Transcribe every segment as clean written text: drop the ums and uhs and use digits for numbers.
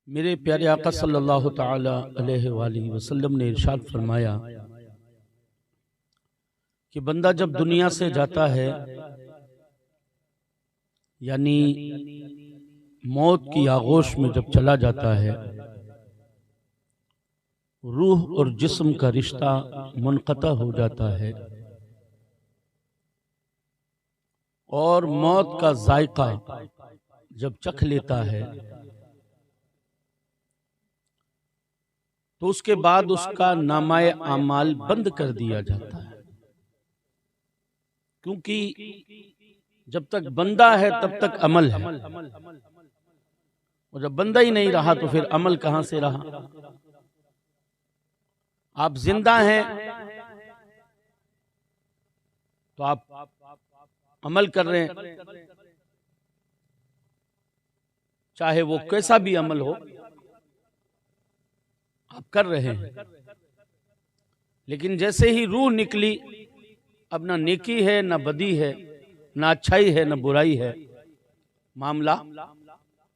मेरे प्यारे आका सल्लल्लाहु ताला अलैहि वसल्लम ने इरशाद फरमाया कि बंदा जब दुनिया से जाता है यानी मौत की आगोश में जब चला जाता है, रूह और जिस्म का रिश्ता मुनक़ता हो जाता है और मौत का जायका जब चख लेता है तो उसके बाद उसका नामाए आमाल बंद कर दिया जाता है, क्योंकि जब तक बंदा है तब तक अमल है और जब बंदा ही नहीं रहा तो फिर अमल कहां से रहा। आप जिंदा हैं तो आप अमल कर रहे हैं, चाहे वो कैसा भी अमल हो आप कर रहे हैं, लेकिन जैसे ही रूह निकली अब ना नेकी है ना बदी है, ना अच्छाई है ना बुराई है, मामला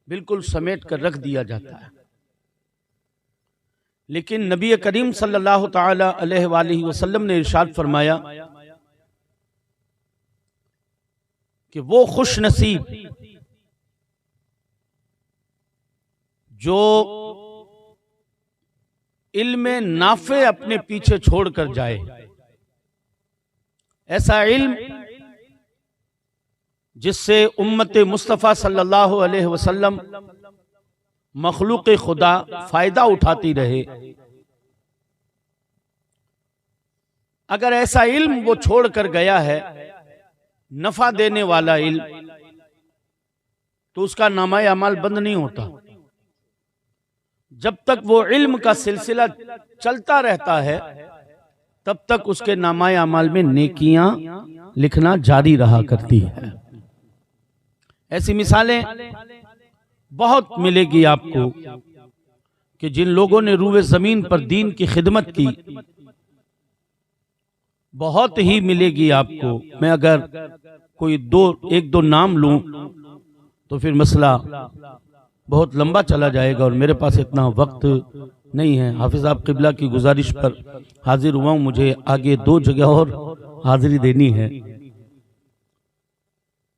बिल्कुल समेट कर रख दिया जाता है। लेकिन नबी करीम सल्लल्लाहु ताला अलैहि वसल्लम ने इरशाद फरमाया कि वो खुश नसीब जो इल्म नाफे अपने पीछे छोड़कर जाए, ऐसा इल्म जिससे उम्मत मुस्तफ़ा सल्लल्लाहु अलैहि वसल्लम मखलूक खुदा फायदा उठाती रहे, अगर ऐसा इल्म वो छोड़ कर गया है, नफा देने वाला इल्म, तो उसका नामाए अमाल बंद नहीं होता। जब तक वो इल्म का सिलसिला चलता रहता है तब तक उसके नामाए अमाल में नेकियां लिखना जारी रहा करती है। ऐसी मिसालें बहुत मिलेगी आपको कि जिन लोगों ने रूए जमीन पर दीन की खिदमत की, बहुत ही मिलेगी आपको। मैं अगर कोई एक दो नाम लूं तो फिर मसला बहुत लंबा चला जाएगा और मेरे पास इतना वक्त नहीं है। हाफिज आप किबला की गुजारिश पर हाजिर हुआ हूं, मुझे आगे 2 जगह और हाजिरी देनी है।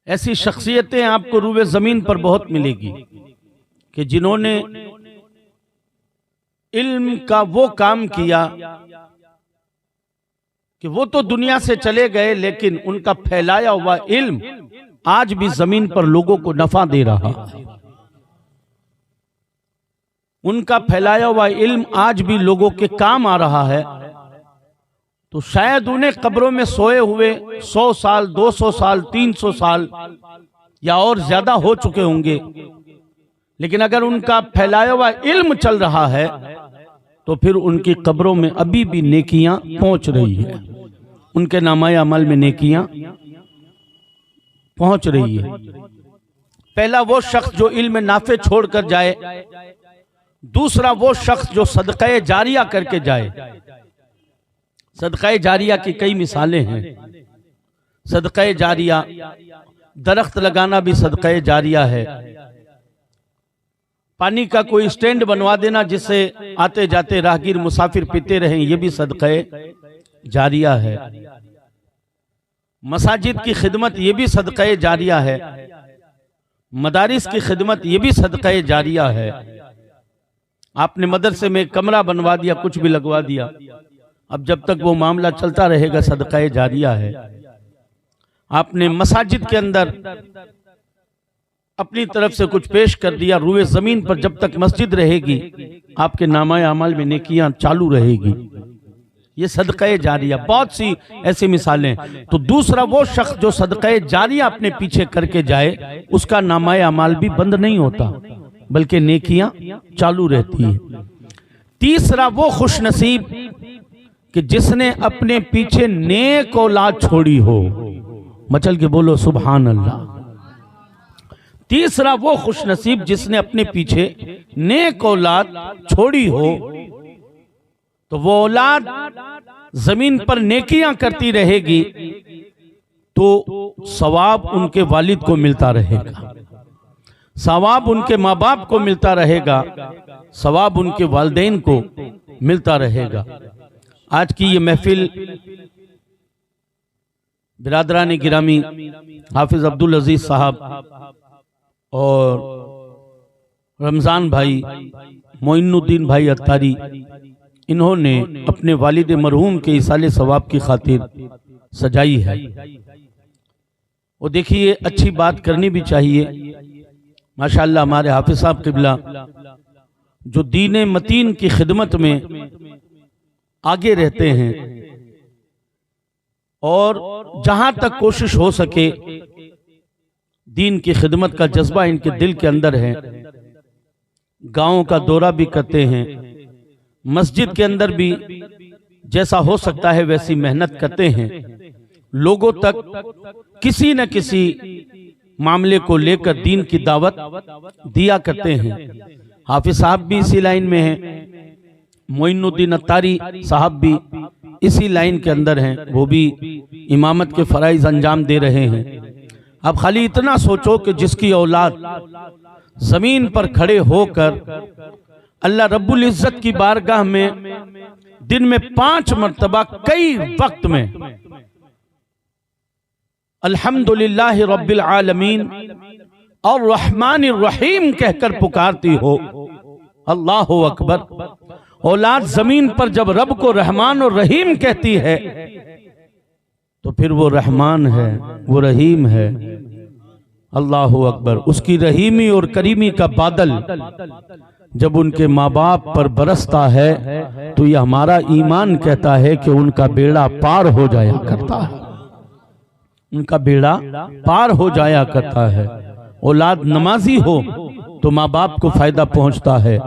ऐसी शख्सियतें आपको रूए जमीन पर बहुत मिलेगी कि जिन्होंने इल्म का वो काम किया कि वो तो दुनिया से चले गए, लेकिन उनका फैलाया हुआ इल्म आज भी जमीन पर लोगों को नफा दे रहा है। उनका फैलाया हुआ इल्म आज भी लोगों के काम आ रहा है। तो शायद उन्हें कब्रों में सोए हुए 100 साल 200 साल 300 साल या और ज्यादा हो चुके होंगे, लेकिन अगर उनका फैलाया हुआ इल्म चल रहा है तो फिर उनकी कब्रों में अभी भी नेकियां पहुंच रही है, उनके नामाए अमल में नेकियां पहुंच रही है। पहला वो शख्स जो इल्म नाफे छोड़कर जाए, दूसरा वो शख्स जो सदक़े जारिया करके जाए। सदक़े जारिया की कई मिसालें हैं। सदक़े जारिया, दरख्त लगाना भी सदक़े जारिया है। पानी का कोई स्टैंड बनवा देना जिससे आते जाते राहगीर मुसाफिर पीते रहें, ये भी सदक़े जारिया है। मसाजिद की खिदमत ये भी सदक़े जारिया है। मदारिस की खिदमत ये भी सदक़े जारिया है। आपने मदरसे में कमरा बनवा दिया, कुछ भी लगवा दिया, अब जब तक वो मामला चलता रहेगा सदक़े जारिया है। आपने मसाजिद के अंदर अपनी तरफ से कुछ पेश कर दिया, रूए जमीन पर जब तक मस्जिद रहेगी आपके नामाए अमाल में नेकियां चालू रहेगी। ये सदक़े जारिया, बहुत सी ऐसी मिसालें। तो दूसरा वो शख्स जो सदक़े जारिया अपने पीछे करके जाए, उसका नामाए अमाल भी बंद नहीं होता बल्कि नेकियां चालू रहती है। तीसरा वो खुश नसीब कि जिसने अपने पीछे नेक औलाद छोड़ी हो। मचल के बोलो सुभान अल्लाह। तीसरा वो खुश नसीब जिसने अपने पीछे नेक औलाद छोड़ी हो, तो वो औलाद जमीन पर नेकियां करती रहेगी तो सवाब उनके वालिद को मिलता रहेगा। सवाब उनके माँ बाप को मिलता रहेगा, सवाब उनके वालिदैन को मिलता रहेगा। आज की ये महफिल बिरादरान गिरामी हाफिज अब्दुल अजीज साहब और रमज़ान भाई, मोइनुद्दीन भाई अत्तारी, इन्होंने अपने वालिद मरहूम के इसाले सवाब की खातिर सजाई है। वो देखिए, अच्छी बात करनी भी चाहिए। माशाअल्लाह हमारे हाफिज साहब किबला जो दीन मतीन की खिदमत में आगे रहते हैं और जहां तक कोशिश हो सके दीन की खिदमत का जज्बा इनके दिल के अंदर है। गांवों का दौरा भी करते हैं, मस्जिद के अंदर भी जैसा हो सकता है वैसी मेहनत करते हैं, लोगों तक किसी न किसी मामले को लेकर दीन की दावत दिया करते हैं। हाफिज साहब भी इसी लाइन में हैं, मोइनुद्दीन अत्तारी साहब भी इसी लाइन के अंदर हैं, वो भी इमामत के फराइज अंजाम दे रहे हैं। अब खाली इतना सोचो कि जिसकी औलाद जमीन पर खड़े होकर अल्लाह रब्बुल इज्जत की बारगाह में दिन में 5 मर्तबा कई वक्त में अल्हम्दुलिल्लाह रब्बिल आलमीन और रहमानिर रहीम कहकर पुकारती हो, अल्लाहु अकबर। औलाद जमीन पर जब रब को रहमान और रहीम कहती है तो फिर वो रहमान है, वो रहीम है। अल्लाहु अकबर। उसकी रहीमी और करीमी का बादल जब उनके माँ बाप पर बरसता है तो यह हमारा ईमान कहता है कि उनका बेड़ा पार हो जाया करता है, उनका बेड़ा पार हो जाया करता है। औलाद नमाजी हो तो माँ बाप को फायदा पहुंचता है,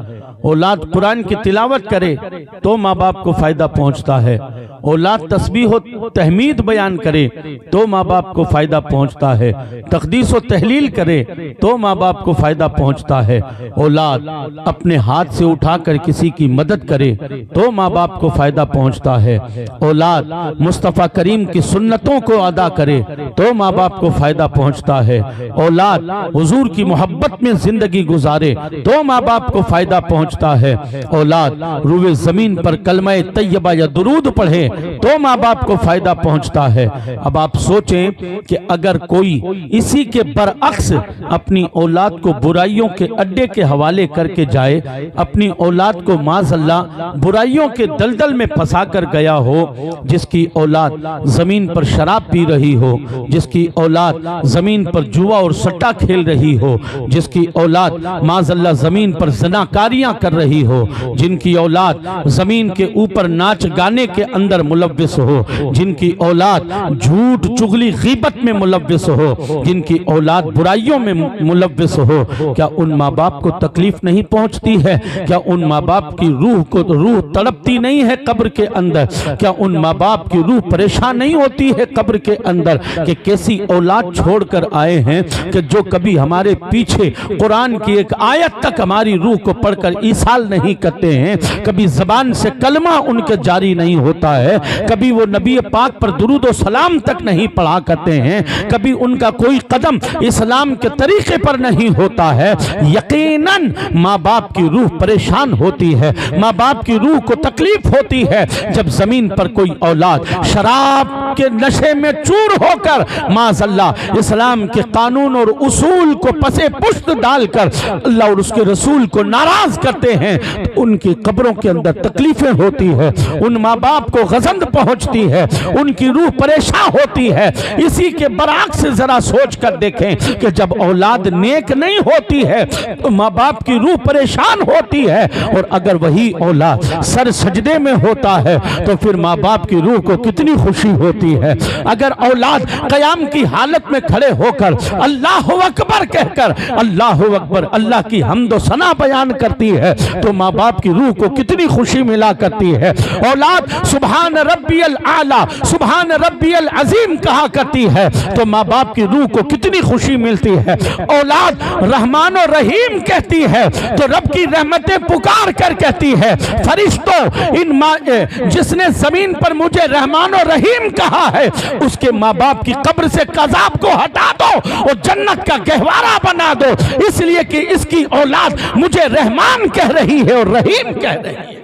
औलाद कुरान की तिलावत करे तो माँ बाप को फायदा पहुंचता है, औलाद तस्बीह व तहमीद बयान करे तो माँ बाप को फायदा पहुंचता है, तकदीस व तहलील करे तो माँ बाप को फायदा पहुंचता है, औलाद अपने हाथ से उठाकर किसी की मदद करे तो माँ बाप को फायदा पहुंचता है, औलाद मुस्तफ़ा करीम की सुन्नतों को अदा करे तो माँ बाप को फायदा पहुंचता है, औलाद हुजूर की मोहब्बत में जिंदगी गुजारे तो माँ बाप को फायदा पहुंचता है, औलाद रूए जमीन पर कलमा तैयबा या दुरूद पढ़े तो माँ बाप को फायदा पहुंचता है। अब आप सोचें कि अगर कोई इसी के बरअक्स अपनी औलाद को बुराइयों के अड्डे के हवाले करके जाए, अपनी औलाद को माज़अल्लाह बुराइयों के दलदल में फंसा कर गया हो, जिसकी औलाद जमीन पर शराब पी रही हो, जिसकी औलाद जमीन पर जुआ और सट्टा खेल रही हो, जिसकी औलाद माज़अल्लाह जमीन पर ज़नाकारियां कर रही हो, जिनकी औलाद जमीन के ऊपर नाच गाने के अंदर मुलव्विस हो, जिनकी औलाद झूठ चुगली गीबत में मुलव्विस हो, जिनकी औलाद बुराइयों में मुलव्विस हो, क्या उन माँ बाप को तकलीफ नहीं पहुंचती है? क्या उन माँ बाप की रूह तड़पती नहीं है कब्र के अंदर? क्या उन माँ बाप की रूह परेशान नहीं होती है कब्र के अंदर कि कैसी औलाद छोड़कर आए हैं कि जो कभी हमारे पीछे कुरान की एक आयत तक हमारी रूह को पढ़कर ईसाल नहीं करते हैं, कभी जबान से कलमा उनके जारी नहीं होता है, कभी वो नबी पाक पर दुरूद और सलाम तक नहीं पढ़ा करते हैं, कभी उनका कोई कदम इस्लाम के तरीके पर नहीं होता है, यकीनन माँ बाप की रूह परेशान होती है, माँ बाप की रूह को तकलीफ होती है जब जमीन पर कोई औलाद शराब के नशे में चूर होकर माज़अल्लाह इस्लाम के कानून और उसूल को पसे पुष्ट डालकर अल्लाह और उसके रसूल को नाराज करते हैं तो उनकी कब्रों के अंदर तकलीफें होती है, उन माँ बाप को गजंद पहुंचती है, उनकी रूह परेशान होती है। इसी के बराक से जरा सोच कर देखें कि जब औलाद नेक नहीं होती है तो माँ बाप की रूह परेशान होती है, और अगर वही औलाद सर सजदे में होता है तो फिर माँ बाप की रूह को कितनी खुशी होती है। अगर औलाद कयाम की हालत में खड़े होकर अल्लाह अकबर कहकर अल्लाह अकबर अल्लाह की हम्द सना बयान करती है तो माँ बाप की रूह को कितनी खुशी मिला करती है। औलाद सुभान रब्बियल आला, सुभान रब्बियल अजीम कहा करती है तो माँ बाप की रूह को कितनी खुशी मिलती है। औलाद रहमान और रहीम कहती है तो रब की रहमतें पुकार कर कहती है, फरिश्तों इन जिसने जमीन पर मुझे रहमान और रहीम कहा है उसके माँ बाप की कब्र से कज़ाब को हटा दो और जन्नत का गहवारा बना दो, इसलिए कि इसकी औलाद मुझे रहमान कह रही है और रहीम कह रही है।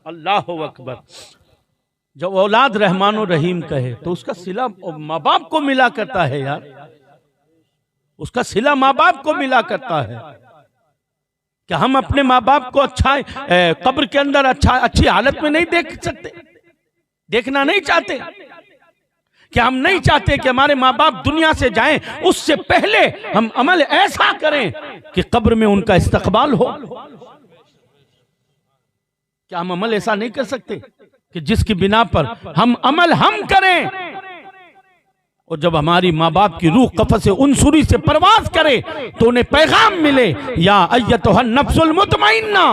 अल्लाहु अकबर। जब औलाद रहमान और रहीम कहे तो उसका सिला माँ बाप को मिला करता है यार, उसका सिला माँ बाप को मिला करता है। क्या हम अपने माँ बाप को अच्छा कब्र के अंदर अच्छी हालत में नहीं देख सकते, देखना नहीं चाहते? क्या हम नहीं चाहते कि हमारे माँ बाप दुनिया से जाएं उससे पहले हम अमल ऐसा करें कि कब्र में उनका इस्तकबाल हो? क्या हम अमल ऐसा नहीं कर सकते कि जिसकी बिना पर हम अमल हम करें और जब हमारी माँ बाप की रूह कफ़स उनसुरी से परवाज करे तो उन्हें पैगाम मिले, या अय्यतुहन नफ्सुल मुतमइन्ना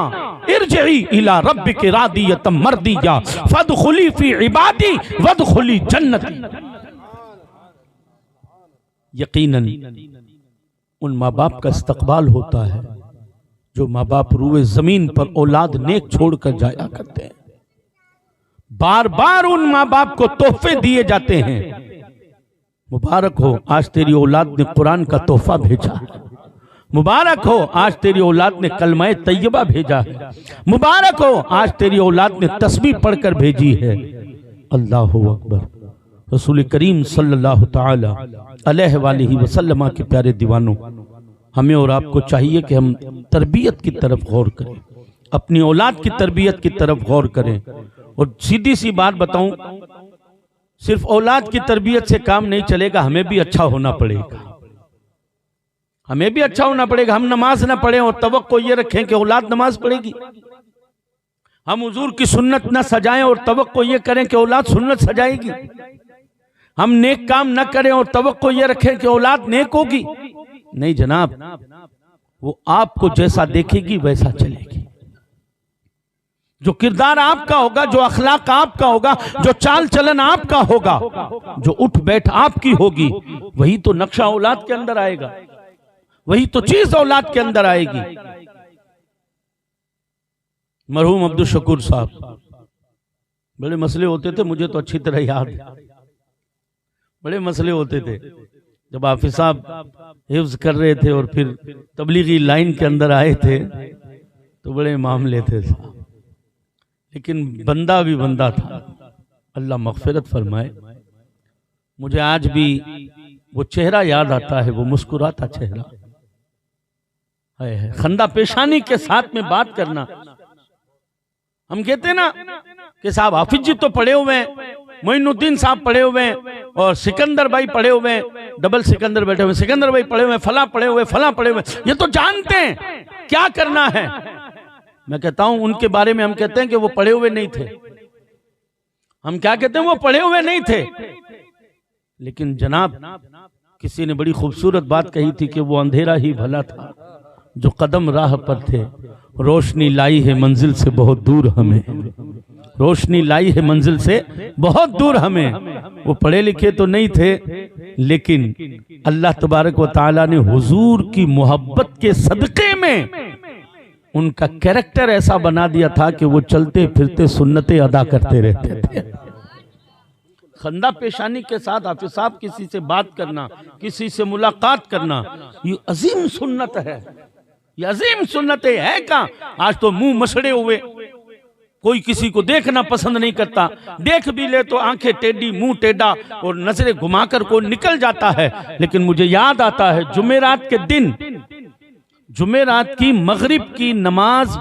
इरजिई इला रब्बिकी रादियतम मर्दिया फदखुली फी इबादी वदखुली जन्नती। यकीनन उन माँ बाप का इस्तकबाल होता है जो माँ बाप रूए जमीन पर औलाद नेक छोड़कर जाया करते हैं। बार बार उन माँ बाप को तोहफे दिए जाते हैं। मुबारक हो आज तेरी औलाद ने कुरान का तोहफा भेजा है, मुबारक हो आज तेरी औलाद ने कलमा तैयबा भेजा है, मुबारक हो आज तेरी औलाद ने तस्बीह पढ़कर भेजी है। अल्लाहु अकबर। रसूल करीम सल्लल्लाहु ताला अलैहि वसल्लम के प्यारे दीवानों, हमें और आपको चाहिए कि हम तरबियत की तरफ गौर करें, अपनी औलाद की तरबियत की तरफ गौर करें। और सीधी सी बात बताऊं, सिर्फ औलाद की तरबियत से काम नहीं चलेगा, हमें भी अच्छा होना पड़ेगा, हमें भी अच्छा होना पड़ेगा। हम नमाज ना पढ़ें और तवक्को ये रखें कि औलाद नमाज पढ़ेगी, हम हुजूर की सुन्नत न सजाएं और तवक्को ये करें कि औलाद सुन्नत सजाएगी, हम नेक काम न करें और तवक्को ये रखें कि औलाद नेक होगी। नहीं जनाब, वो आपको जैसा देखेगी वैसा चलेगी। जो किरदार आपका होगा, जो अखलाक आपका होगा, जो चाल चलन आपका होगा, जो उठ बैठ आपकी होगी, वही तो नक्शा औलाद के अंदर आएगा, वही तो चीज औलाद के अंदर आएगी। मरहूम अब्दुल शकूर साहब, बड़े मसले होते थे, मुझे तो अच्छी तरह याद है, बड़े मसले होते थे। जब हाफिज साहब हिफ्ज कर रहे थे और फिर तबलीगी लाइन के अंदर आए थे तो बड़े मामले थे, लेकिन बंदा भी बंदा था, अल्लाह मग़फ़िरत फरमाए। मुझे आज भी वो चेहरा याद आता है, वो मुस्कुराता चेहरा है, खंदा पेशानी के साथ में बात करना। हम कहते हैं ना कि साहब हाफिज जी तो पढ़े हुए हैं, मोइनुद्दीन साहब पढ़े हुए हैं और सिकंदर भाई पढ़े हुए हैं, डबल सिकंदर बैठे हुए, सिकंदर भाई पढ़े हुए, फला पढ़े हुए, फला पढ़े हुए, ये तो जानते हैं क्या करना है। मैं कहता हूं उनके बारे में हम कहते हैं कि वो पढ़े हुए नहीं थे। हम क्या कहते हैं? वो पढ़े हुए नहीं थे। लेकिन जनाब किसी ने बड़ी खूबसूरत बात कही थी कि वो अंधेरा ही भला था जो कदम राह पर थे, रोशनी लाई है मंजिल से बहुत दूर हमें, रोशनी लाई है मंजिल से बहुत दूर हमें। वो पढ़े लिखे तो नहीं थे, लेकिन अल्लाह तबारक व तआला ने हुजूर की मोहब्बत के सदक़े में उनका कैरेक्टर ऐसा बना दिया था कि वो चलते फिरते सुन्नतें अदा करते रहते थे। खंदा पेशानी के साथ हाफिज साहब किसी से बात करना, किसी से मुलाकात करना, ये अजीम सुन्नत है, ये अजीम सुन्नत है। क्या आज तो मुंह मसड़े हुए, कोई किसी को देखना पसंद नहीं करता, देख भी ले तो आंखें टेढ़ी, मुंह टेढ़ा और नजरें घुमाकर कोई निकल जाता है। लेकिन मुझे याद आता है जुमेरात के दिन, जुमेरात की मगरिब की नमाज,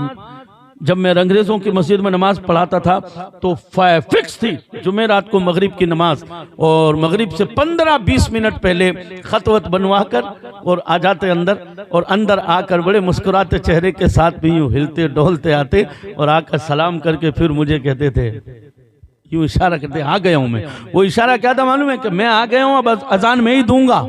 जब मैं अंग्रेजों की मस्जिद में नमाज पढ़ाता था तो फिक्स थी जुमेरात को मगरिब की नमाज, और मगरिब से 15-20 मिनट पहले खतवत बनवा कर और आ जाते अंदर, और अंदर आकर बड़े मुस्कुराते चेहरे के साथ भी यूं हिलते डोलते आते और आकर सलाम करके फिर मुझे कहते थे, यूं इशारा करते, आ गया हूं मैं। वो इशारा क्या था मालूम है? कि मैं आ गया हूं, अब अजान में ही दूंगा।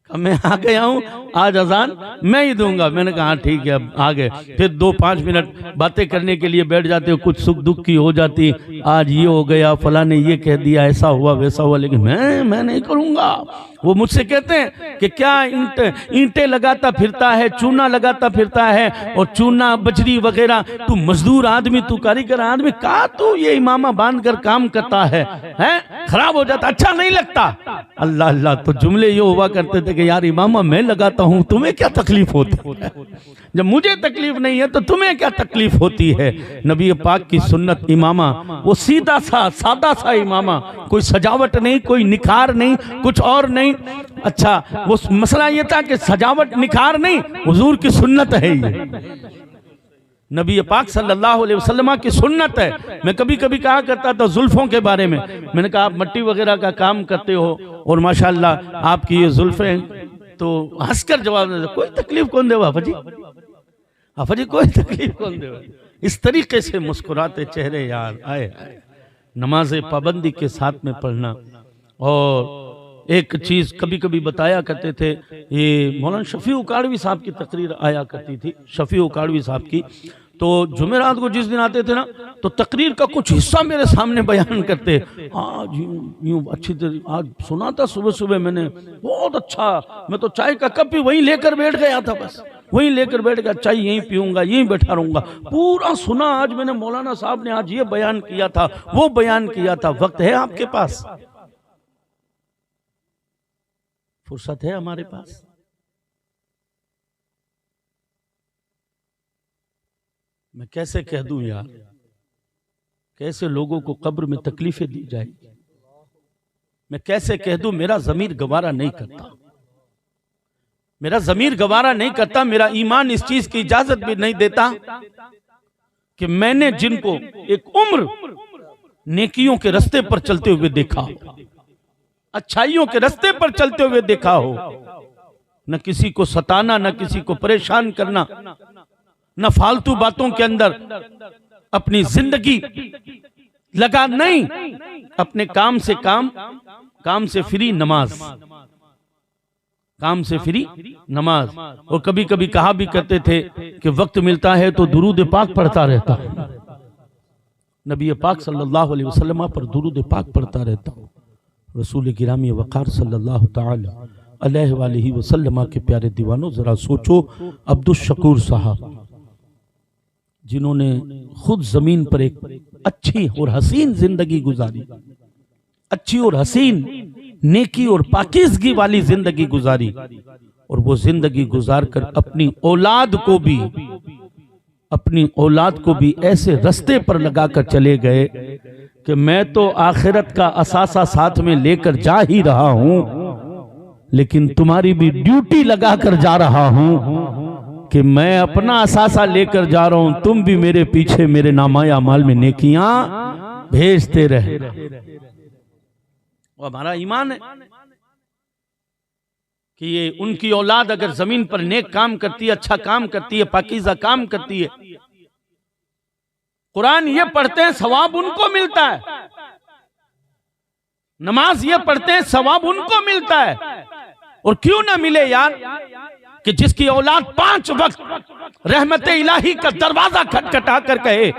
मैं आ गया हूँ, आज अजान मैं ही दूंगा। मैंने कहा हाँ ठीक है, अब आ गए। फिर 2-5 मिनट बातें करने के लिए बैठ जाते हो, कुछ सुख दुख की हो जाती, आज ये हो गया, फला ने ये कह दिया, ऐसा हुआ वैसा हुआ, लेकिन मैं नहीं करूंगा। वो मुझसे कहते हैं कि क्या ईंटें लगाता फिरता है, चूना लगाता फिरता है, और चूना बजरी वगैरह, तू मजदूर आदमी, तू कारीगर आदमी, का तू ये इमामा बांध कर काम करता है, खराब हो जाता, अच्छा नहीं लगता। अल्लाह अल्लाह, तो जुमले ये हुआ करते थे कि यार इमामा मैं लगाता हूं, तुम्हें क्या तकलीफ होती है? जब मुझे तकलीफ नहीं है तो तुम्हें क्या तकलीफ होती है? नबी पाक की सुन्नत इमामा, वो सीधा सा सादा सा इमामा, कोई सजावट नहीं, कोई निखार नहीं, कुछ और नहीं। अच्छा, वो मसला ये था कि सजावट निखार नहीं, हुजूर की सुन्नत है ये, नबी पाक सल्लल्लाहु अलैहि वसल्लम की सुन्नत है। मैं कभी कभी कहा करता था जुल्फों के बारे में, मैंने कहा आप मट्टी वगैरह का काम करते हो और माशाल्लाह आपकी ये जुल्फें, तो हंसकर जवाब देते, कोई तकलीफ कौन देवा फजी, फजी कोई तकलीफ कौन देवा। इस तरीके से मुस्कुराते चेहरे यार आए। नमाज पाबंदी के साथ में पढ़ना। और एक चीज कभी कभी बताया करते थे, ये मौलाना शफी उकाड़वी साहब की तकरीर आया करती थी, शफी उकाड़वी साहब की, तो जुमेरात को जिस दिन आते थे ना, तो तकरीर का कुछ हिस्सा मेरे सामने बयान करते। आज यूं अच्छी तरह आज सुना था, सुबह सुबह मैंने, बहुत अच्छा, मैं तो चाय का कप भी वहीं लेकर बैठ गया था, बस वहीं लेकर बैठ गया, चाय यहीं पीऊंगा, यहीं बैठा रहूंगा, पूरा सुना। आज मैंने मौलाना साहब ने आज ये बयान किया था, वो बयान किया था। वक्त है आपके पास, फुर्सत है हमारे पास? मैं कैसे कह दूं यार, कैसे लोगों को कब्र में तकलीफें दी जाएगी? मैं कैसे कह दूं? मेरा ज़मीर गवारा नहीं करता, मेरा ज़मीर गवारा नहीं करता, मेरा ईमान इस चीज की इजाजत भी नहीं देता कि मैंने जिनको एक उम्र नेकियों के रास्ते पर चलते हुए देखा हो, अच्छाइयों के रास्ते पर चलते हुए देखा हो, न किसी को सताना, न किसी को परेशान करना, न फालतू बातों के अंदर अपनी जिंदगी लगा, नहीं, अपने काम से काम, काम से फ्री नमाज, काम से फ्री नमाज। और कभी कभी कहा भी करते थे कि वक्त मिलता है तो दुरूद पाक पढ़ता रहता, नबी पाक सल्लल्लाहु अलैहि वसल्लम पर दुरूद पाक पढ़ता रहता हूँ। रसूल गिरामी वक़ार सल्लल्लाहु तआला अलैहि वसल्लम के प्यारे दीवानों, जरा सोचो, अब्दुल शकूर साहब जिन्होंने खुद जमीन पर एक अच्छी और हसीन जिंदगी गुजारी, अच्छी और हसीन नेकी और पाकीज़गी वाली जिंदगी गुजारी, और वो जिंदगी गुजार कर अपनी औलाद को भी ऐसे रास्ते पर लगाकर चले गए कि मैं तो आखिरत का असासा साथ में लेकर जा ही रहा हूं, लेकिन तुम्हारी भी ड्यूटी लगाकर जा रहा हूं कि मैं अपना असासा लेकर जा रहा हूं, तुम भी मेरे पीछे मेरे नामाए अमाल में नेकियां भेजते रहे। वो हमारा ईमान है कि ये उनकी औलाद अगर जमीन पर नेक काम करती है, अच्छा काम करती है, पाकीज़ा काम करती है, कुरान ये पढ़ते हैं सवाब उनको मिलता है, नमाज ये पढ़ते हैं सवाब उनको मिलता है। और क्यों ना मिले यार, कि जिसकी औलाद 5 वक्त रहमत इलाही का दरवाजा खटखटा कर कहे,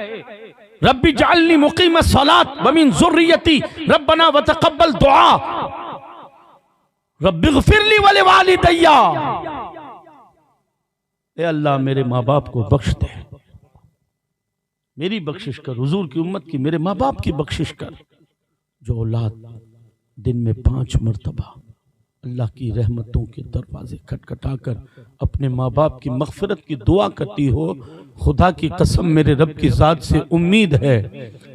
रब्बी जालनी मुकीम सलात व मिन ज़ुर्रियती रब्बना व तक़ब्बल दुआ रब्बी ग़फ़िरली व लिवालिदैया, ए अल्लाह मेरे माँ बाप को बख्श दे, मेरी बख्शिश कर, हुजूर की उम्मत की मेरे माँ बाप की बख्शिश कर। जो औलाद दिन में 5 मरतबा अल्लाह की रहमतों के दरवाजे खटखटाकर अपने माँ बाप की मग़फ़िरत की दुआ करती हो, खुदा की कसम मेरे रब की ज़ात से उम्मीद है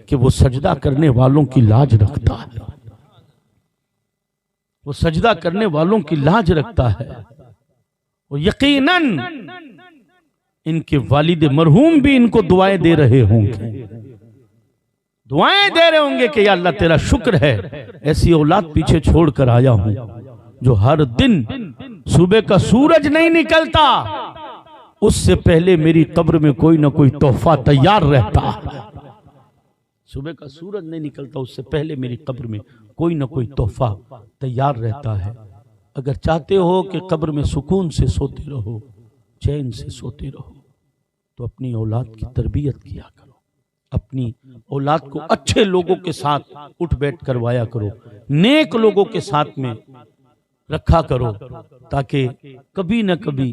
कि वो सजदा करने वालों की लाज रखता है, वो सजदा करने वालों की लाज रखता है। और यकीनन इनके वालिद मरहूम भी इनको दुआएं दे रहे होंगे, दुआएं दे रहे होंगे कि या अल्लाह तेरा शुक्र है ऐसी औलाद पीछे छोड़ कर आया हूं, जो हर दिन सुबह का सूरज नहीं निकलता उससे पहले मेरी कब्र में कोई ना कोई तोहफा तैयार रहता है। सुबह का सूरज नहीं निकलता उससे पहले मेरी कब्र में कोई ना कोई तोहफा तैयार रहता है। अगर चाहते हो कि कब्र में सुकून से सोते रहो, चैन से सोते रहो, तो अपनी औलाद की तरबियत किया करो, अपनी औलाद को अच्छे लोगों के साथ उठ बैठ करवाया करो, नेक लोगों के साथ में रखा करो, ताकि कभी न कभी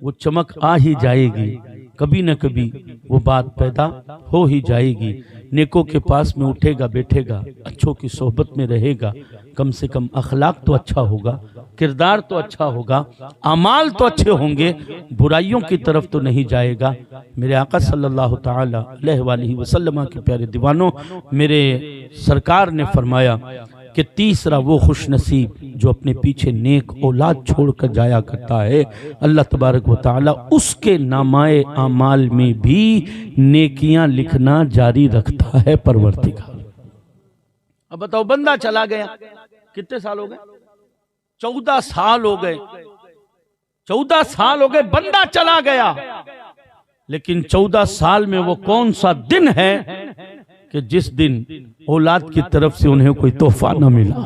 वो चमक आ ही जाएगी, कभी न कभी वो बात पैदा हो ही जाएगी। नेकों के पास में उठेगा बैठेगा, अच्छों की सोहबत में रहेगा, कम से कम अखलाक तो अच्छा होगा, किरदार तो अच्छा होगा, अमाल तो अच्छे होंगे, बुराइयों की तरफ तो नहीं जाएगा। मेरे आका सल्लल्लाहु ताला अलैहि वसल्लम के प्यारे दीवानों, मेरे सरकार ने फरमाया कि तीसरा वो खुश नसीब जो अपने पीछे नेक औलाद छोड़कर जाया करता है, अल्लाह तबारक व तआला उसके नामाए आमाल में भी नेकियां लिखना जारी रखता है परवरदिगार। अब बताओ, बंदा चला गया, कितने साल हो गए? 14 साल हो गए, 14 साल हो गए, बंदा चला गया, लेकिन 14 साल में वो कौन सा दिन है कि जिस दिन औलाद की तरफ से उन्हें कोई तोहफा न मिला।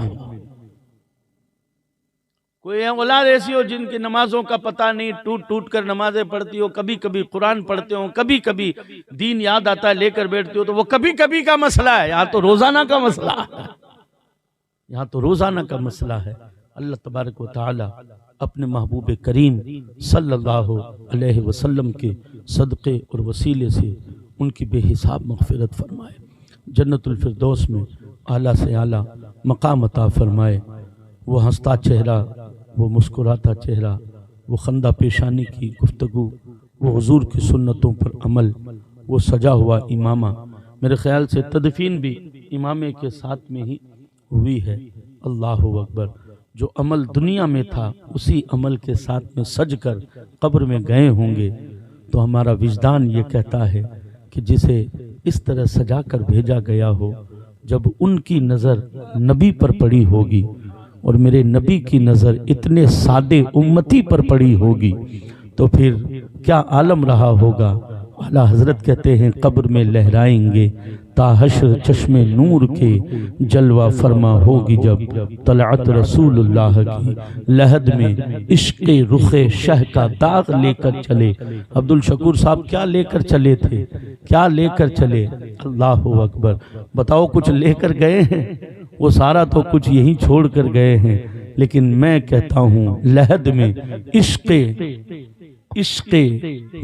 कोई औलाद ऐसी हो जिनकी नमाजों का पता नहीं, टूट टूट कर नमाजें पढ़ती हो, कभी कभी कुरान पढ़ते हो, कभी कभी दीन याद आता है लेकर बैठती हो, तो वो कभी कभी का मसला है, यहाँ तो रोजाना का मसला है, यहाँ तो रोजाना का मसला है। अल्लाह तबारक व तआला अपने महबूब करीम सल्लल्लाहु अलैहि वसल्लम के सदक़े और वसीले से उनकी बेहिसाब मग़फ़िरत फरमाए, जन्नतुल फिरदौस में आला से आला मकाम अता फरमाए। वो हंसता चेहरा, वो मुस्कुराता चेहरा, वो खंदा पेशानी की गुफ्तगू, वो हुजूर की सुन्नतों पर अमल, वो सजा हुआ इमामा, मेरे ख्याल से तदफीन भी इमामे के साथ में ही हुई है। अल्लाहु अकबर। जो अमल दुनिया में था उसी अमल के साथ में सज कर कब्र में गए होंगे, तो हमारा विजदान ये कहता है कि जिसे इस तरह सजा कर भेजा गया हो, जब उनकी नज़र नबी पर पड़ी होगी और मेरे नबी की नज़र इतने सादे उम्मती पर पड़ी होगी, तो फिर क्या आलम रहा होगा। आला हजरत कहते हैं कब्र में लहराएंगे ताहशर चश्मे नूर के, जलवा फरमा होगी जब तलअत रसूलुल्लाह की, लहद में इश्क़े रुखे शह का दाग लेकर चले। अब्दुल शकूर साहब क्या लेकर चले थे, क्या लेकर चले? अल्लाहु अकबर। बताओ कुछ लेकर गए हैं? वो सारा तो कुछ यहीं छोड़ कर गए हैं, लेकिन मैं कहता हूँ लहद में इश्क़े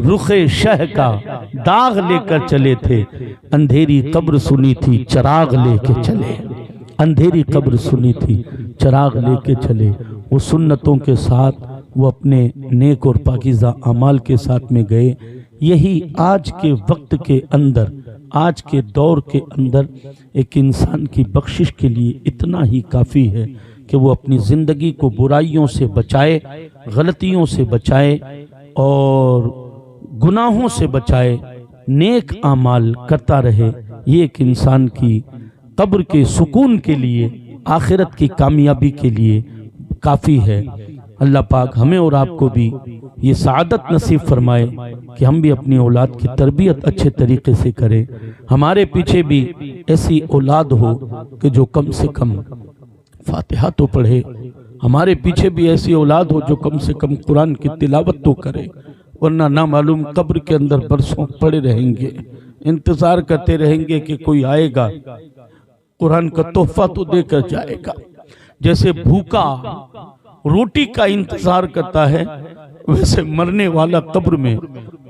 रुखे शह का दाग लेकर चले थे। अंधेरी कब्र सुनी थी चिराग लेके चले, अंधेरी कब्र सुनी थी चिराग लेके चले। वो सुन्नतों के साथ, वो अपने नेक और पाकीज़ा अमाल के साथ में गए। यही आज के वक्त के अंदर, आज के दौर के अंदर एक इंसान की बख्शिश के लिए इतना ही काफ़ी है कि वो अपनी ज़िंदगी को बुराइयों से बचाए, गलतियों से बचाए और गुनाहों से बचाए, नेक आमाल करता रहे। ये एक इंसान की कब्र के सुकून के लिए, आखिरत की कामयाबी के लिए काफ़ी है। अल्लाह पाक हमें और आपको भी ये सआदत नसीब फरमाए कि हम भी अपनी औलाद की तरबियत अच्छे तरीके से करें। हमारे पीछे भी ऐसी औलाद हो कि जो कम से कम फातिहा तो पढ़े, हमारे पीछे भी ऐसी औलाद हो जो कम से कम कुरान की तिलावत तो करे, वरना ना मालूम कब्र के अंदर बरसों पड़े रहेंगे, इंतजार करते रहेंगे कि कोई आएगा कुरान का तोहफा तो देकर जाएगा। जैसे भूखा रोटी का इंतजार करता है, वैसे मरने वाला कब्र में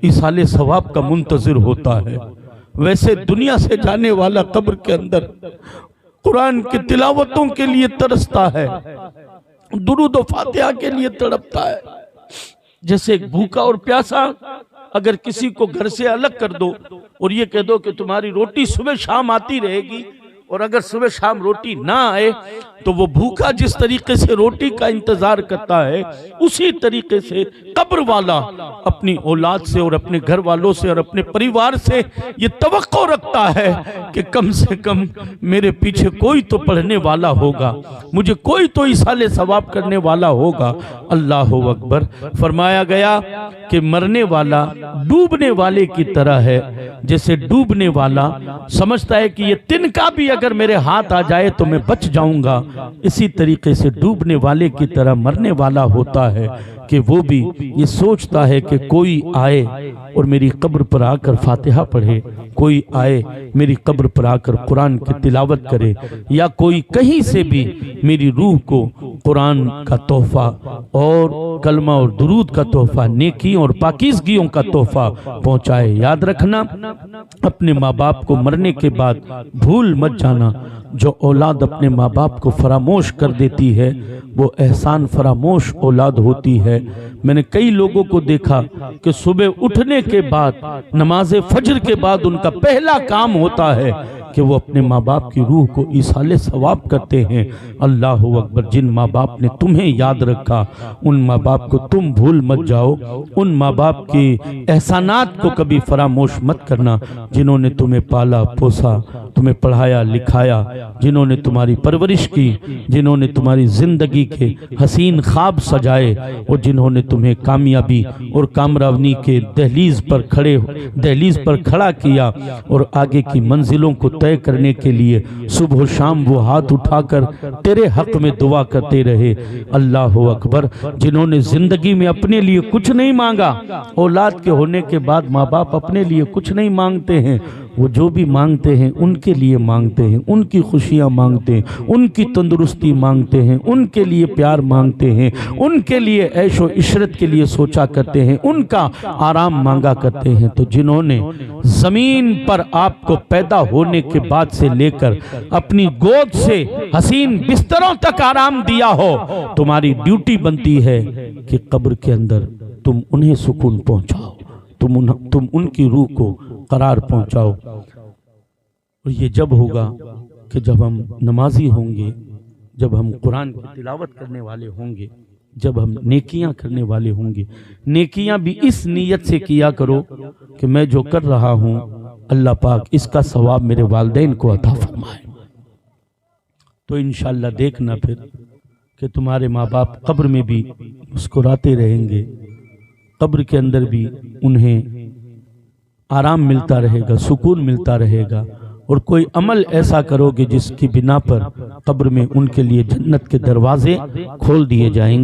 इसाले सवाब का मुंतजिर होता है। वैसे दुनिया से जाने वाला कब्र के अंदर कुरान की तिलावतों के लिए तरसता है, दुरूद व फातिहा के लिए तड़पता है। जैसे एक भूखा और प्यासा अगर किसी को घर से अलग कर दो और ये कह दो कि तुम्हारी रोटी सुबह शाम आती रहेगी, और अगर सुबह शाम रोटी ना आए तो वो भूखा जिस तरीके से रोटी का इंतजार करता है, उसी तरीके से कब्र वाला अपनी औलाद से और अपने घर वालों से और अपने परिवार से ये तवक्को रखता है कि कम से कम मेरे पीछे कोई तो पढ़ने वाला होगा, मुझे कोई तो इसाले सवाब करने वाला होगा। अल्लाह अकबर। फरमाया गया कि मरने वाला डूबने वाले की तरह है। जैसे डूबने वाला समझता है कि ये तिनका भी अगर मेरे हाथ आ जाए तो मैं बच जाऊंगा, इसी तरीके से डूबने वाले की तरह मरने वाला होता है कि वो भी ये सोचता है कि कोई आए और मेरी कब्र पर आकर फातिहा पढ़े, कोई आए मेरी कब्र पर आकर कुरान की तिलावत करे, या कोई कहीं से भी मेरी रूह को कुरान का तोहफा और कलमा और दुरूद का तोहफा, नेकी और पाकीज़गियों का तोहफा पहुंचाए। याद रखना, अपने माँ बाप को मरने के बाद भूल मत जाना। जो औलाद अपने माँ बाप को फरामोश कर देती है वो एहसान फरामोश औलाद होती है। मैंने कई लोगों को देखा कि सुबह उठने के बाद, नमाज फजर के बाद उनका पहला काम होता है कि वो अपने माँ बाप की रूह को इसाले सवाब करते हैं। अल्लाह अकबर। जिन माँ बाप ने तुम्हें याद रखा उन माँ बाप को तुम भूल मत जाओ, उन माँ बाप के एहसानात को कभी फरामोश मत करना, जिन्होंने तुम्हें पाला पोसा, तुम्हें पढ़ाया लिखाया, जिन्होंने तुम्हारी परवरिश की, जिन्होंने तुम्हारी जिंदगी के हसीन ख्वाब सजाए और जिन्होंने तुम्हें कामयाबी और कामयाबी के दहलीज पर खड़ा किया और आगे की मंजिलों को तय करने के लिए सुबह शाम वो हाथ उठाकर तेरे हक में दुआ करते रहे। अल्लाह अकबर। जिन्होंने जिंदगी में अपने लिए कुछ नहीं मांगा, औलाद के होने के बाद माँ बाप अपने लिए कुछ नहीं मांगते हैं, वो जो भी मांगते हैं उनके लिए मांगते हैं, उनकी खुशियाँ मांगते हैं, उनकी तंदुरुस्ती मांगते हैं, उनके लिए प्यार मांगते हैं, उनके लिए ऐशो इशरत के लिए सोचा करते हैं, उनका आराम मांगा करते हैं। तो जिन्होंने जमीन पर आपको पैदा होने के बाद से लेकर अपनी गोद से हसीन बिस्तरों तक आराम दिया हो, तुम्हारी ड्यूटी बनती है कि कब्र के अंदर तुम उन्हें सुकून पहुंचाओ, तुम उनकी रूह को करार पहुंचाओ। और ये जब होगा कि जब हम नमाजी होंगे, जब हम कुरान की तिलावत करने वाले होंगे, जब हम नेकियां करने वाले होंगे। नेकियां भी इस नीयत से किया करो कि मैं जो कर रहा हूं अल्लाह पाक इसका सवाब मेरे वालिदैन को अता फरमाए। तो इंशाअल्लाह देखना फिर कि तुम्हारे माँ बाप कब्र में भी मुस्कुराते रहेंगे, कब्र के अंदर भी उन्हें आराम मिलता रहेगा, सुकून मिलता रहेगा। और कोई अमल ऐसा करोगे जिसकी बिना पर कब्र में उनके लिए जन्नत के दरवाजे खोल दिए जाएंगे।